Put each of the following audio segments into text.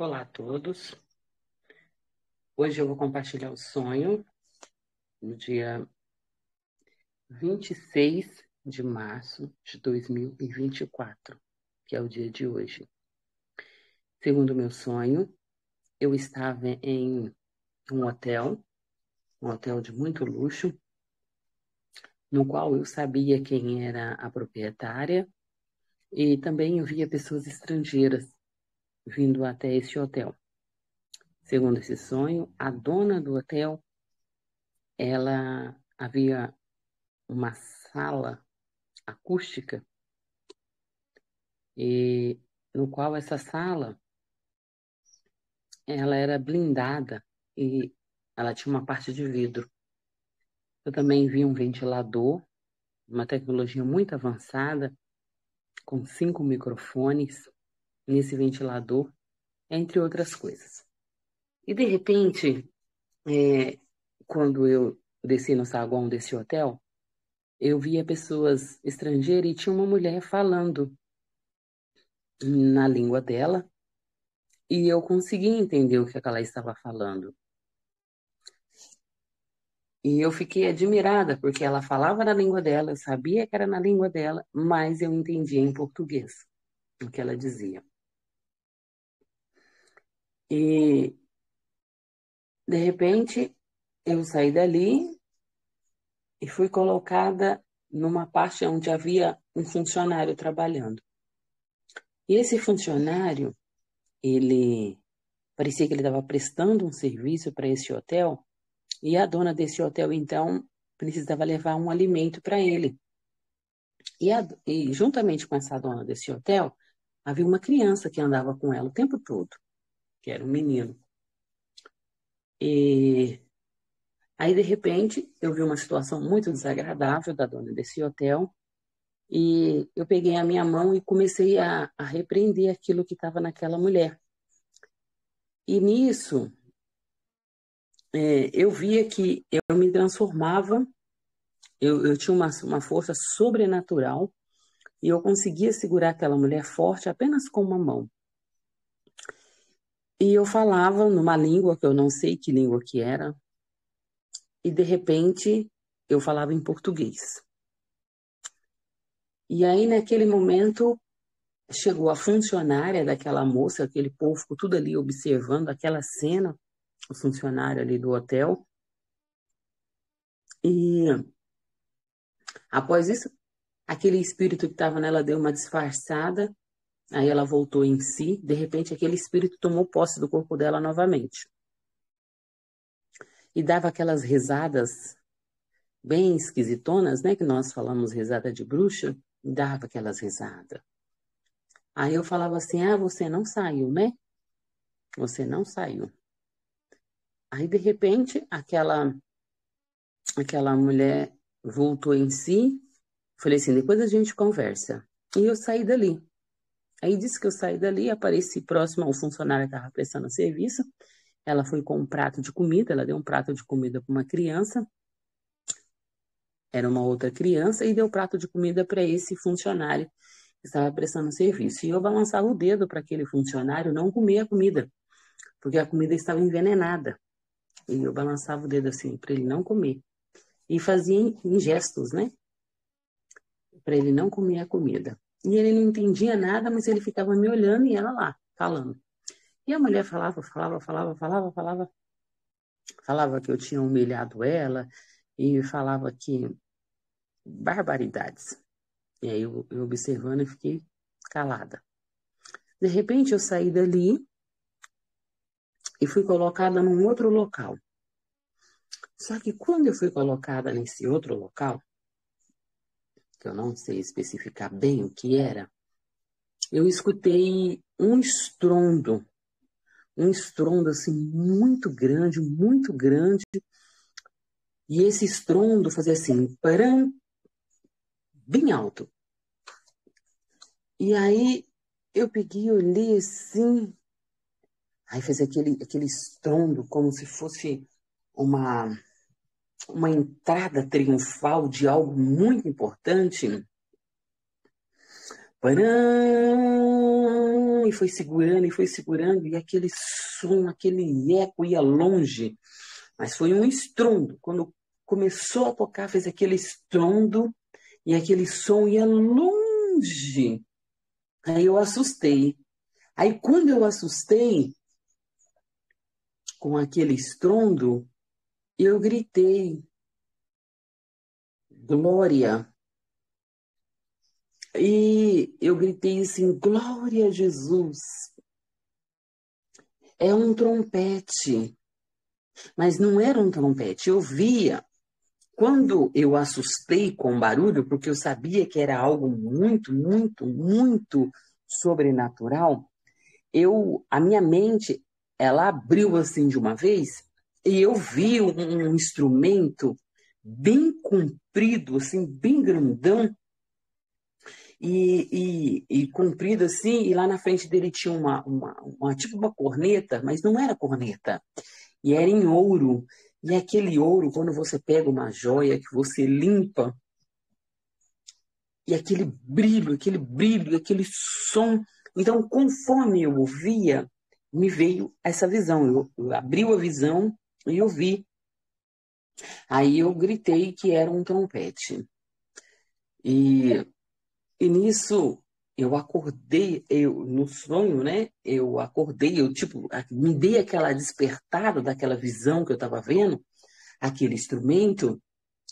Olá a todos. Hoje eu vou compartilhar o sonho no dia 26 de março de 2024, que é o dia de hoje. Segundo o meu sonho, eu estava em um hotel de muito luxo, no qual eu sabia quem era a proprietária e também eu via pessoas estrangeiras vindo até esse hotel. Segundo esse sonho, a dona do hotel, ela havia uma sala acústica e no qual essa sala ela era blindada e ela tinha uma parte de vidro. Eu também vi um ventilador, uma tecnologia muito avançada, com 5 microfones nesse ventilador, entre outras coisas. E de repente, quando eu desci no saguão desse hotel, eu via pessoas estrangeiras e tinha uma mulher falando na língua dela e eu conseguia entender o que ela estava falando. E eu fiquei admirada, porque ela falava na língua dela, eu sabia que era na língua dela, mas eu entendia em português o que ela dizia. E, de repente, eu saí dali e fui colocada numa parte onde havia um funcionário trabalhando. E esse funcionário, ele parecia que ele estava prestando um serviço para esse hotel, e a dona desse hotel, então, precisava levar um alimento para ele. E juntamente com essa dona desse hotel, havia uma criança que andava com ela o tempo todo, que era um menino. E aí, de repente, eu vi uma situação muito desagradável da dona desse hotel, e eu peguei a minha mão e comecei a repreender aquilo que estava naquela mulher. E nisso, eu via que eu me transformava, eu tinha uma força sobrenatural, e eu conseguia segurar aquela mulher forte apenas com uma mão. E eu falava numa língua que eu não sei que língua que era, e de repente eu falava em português. E aí naquele momento chegou a funcionária daquela moça, aquele povo tudo ali observando aquela cena, o funcionário ali do hotel. E após isso, aquele espírito que estava nela deu uma disfarçada, aí ela voltou em si, de repente aquele espírito tomou posse do corpo dela novamente. E dava aquelas risadas bem esquisitonas, né? Que nós falamos risada de bruxa, e dava aquelas risadas. Aí eu falava assim, você não saiu, né? Você não saiu. Aí, de repente, aquela mulher voltou em si, falei assim, depois a gente conversa. E eu saí dali. Aí disse que eu saí dali, apareci próximo ao funcionário que estava prestando serviço. Ela foi com um prato de comida, ela deu um prato de comida para uma criança, era uma outra criança, e deu prato de comida para esse funcionário que estava prestando serviço. E eu balançava o dedo para aquele funcionário não comer a comida, porque a comida estava envenenada. E eu balançava o dedo assim, para ele não comer. E fazia em gestos, né? Para ele não comer a comida. E ele não entendia nada, mas ele ficava me olhando e ela lá, falando. E a mulher falava que eu tinha humilhado ela e falava que barbaridades. E aí eu observando e fiquei calada. De repente eu saí dali e fui colocada num outro local. Só que quando eu fui colocada nesse outro local, que eu não sei especificar bem o que era, eu escutei um estrondo assim muito grande, e esse estrondo fazia assim, param, bem alto. E aí eu peguei, olhei assim, aí fez aquele estrondo como se fosse uma entrada triunfal de algo muito importante. Param! som e foi segurando, e aquele som, aquele eco ia longe. Mas foi um estrondo. Quando começou a tocar, fez aquele estrondo e aquele som ia longe. Aí eu assustei. Aí quando eu assustei com aquele estrondo, eu gritei, glória. E eu gritei assim, glória a Jesus. É um trompete. Mas não era um trompete. Eu via, quando eu assustei com o barulho, porque eu sabia que era algo muito, muito, muito sobrenatural, a minha mente, ela abriu assim de uma vez e eu vi um instrumento bem comprido, assim, bem grandão e comprido assim, e lá na frente dele tinha tipo uma corneta, mas não era corneta, e era em ouro. E aquele ouro, quando você pega uma joia que você limpa, e aquele brilho, aquele som. Então, conforme eu ouvia, me veio essa visão. Eu abri a visão e eu vi. Aí eu gritei que era um trompete. E, e nisso eu acordei, no sonho, né? Eu acordei, eu tipo, me dei aquela despertada daquela visão que eu estava vendo, aquele instrumento.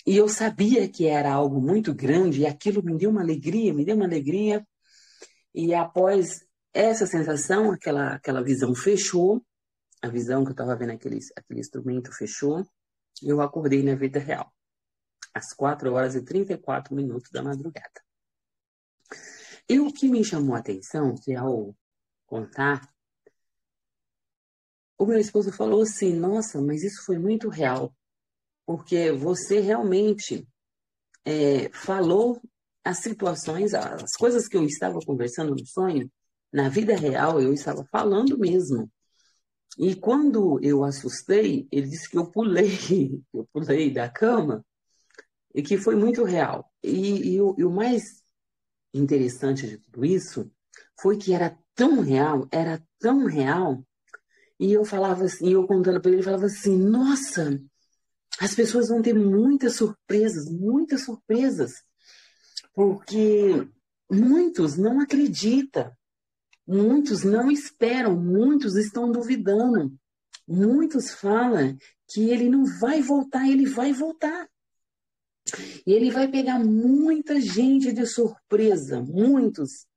E eu sabia que era algo muito grande e aquilo me deu uma alegria, me deu uma alegria. E após essa sensação, aquela visão fechou, a visão que eu estava vendo, aquele instrumento fechou, e eu acordei na vida real, às 4h34 da madrugada. E o que me chamou a atenção, que ao contar, o meu esposo falou assim, nossa, mas isso foi muito real, porque você realmente falou as situações, as coisas que eu estava conversando no sonho, na vida real eu estava falando mesmo. E quando eu assustei, ele disse que eu pulei da cama e que foi muito real. E o mais interessante de tudo isso foi que era tão real, e eu falava assim, eu contando para ele, falava assim, nossa, as pessoas vão ter muitas surpresas, porque muitos não acreditam, muitos não esperam, muitos estão duvidando, muitos falam que ele não vai voltar, ele vai voltar. E ele vai pegar muita gente de surpresa, muitos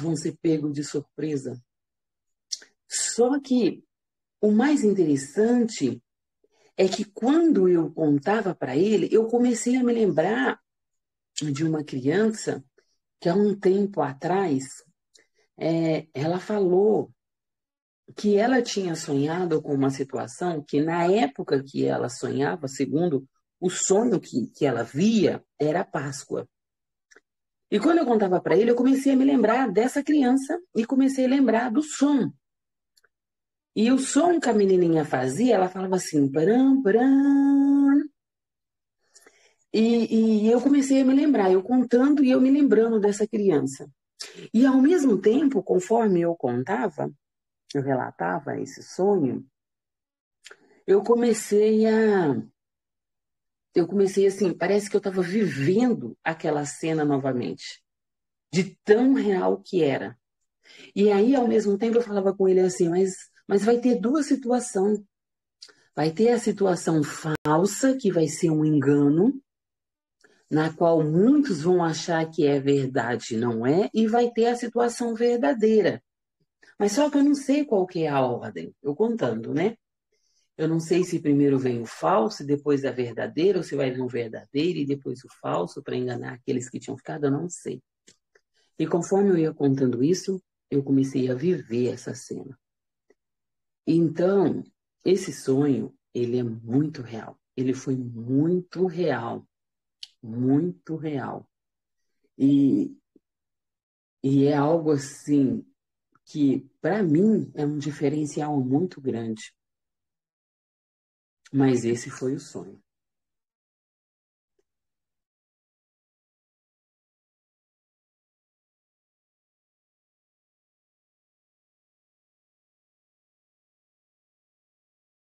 vão ser pegos de surpresa. Só que o mais interessante é que quando eu contava para ele, eu comecei a me lembrar de uma criança que há um tempo atrás, ela falou que ela tinha sonhado com uma situação que na época que ela sonhava, segundo o sonho que ela via, era a Páscoa. E quando eu contava para ele, eu comecei a me lembrar dessa criança e comecei a lembrar do som. E o som que a menininha fazia, ela falava assim, param, param. E eu comecei a me lembrar, eu contando e eu me lembrando dessa criança. E ao mesmo tempo, conforme eu contava, eu relatava esse sonho, eu comecei assim, parece que eu estava vivendo aquela cena novamente, de tão real que era. E aí, ao mesmo tempo, eu falava com ele assim, mas vai ter duas situações. Vai ter a situação falsa, que vai ser um engano, na qual muitos vão achar que é verdade, não é, e vai ter a situação verdadeira. Mas só que eu não sei qual que é a ordem, eu contando, né? Eu não sei se primeiro vem o falso e depois a verdadeira, ou se vai vir o verdadeiro e depois o falso para enganar aqueles que tinham ficado, eu não sei. E conforme eu ia contando isso, eu comecei a viver essa cena. Então, esse sonho, ele é muito real. Ele foi muito real, muito real. E, e é algo assim que, para mim, é um diferencial muito grande. Mas esse foi o sonho.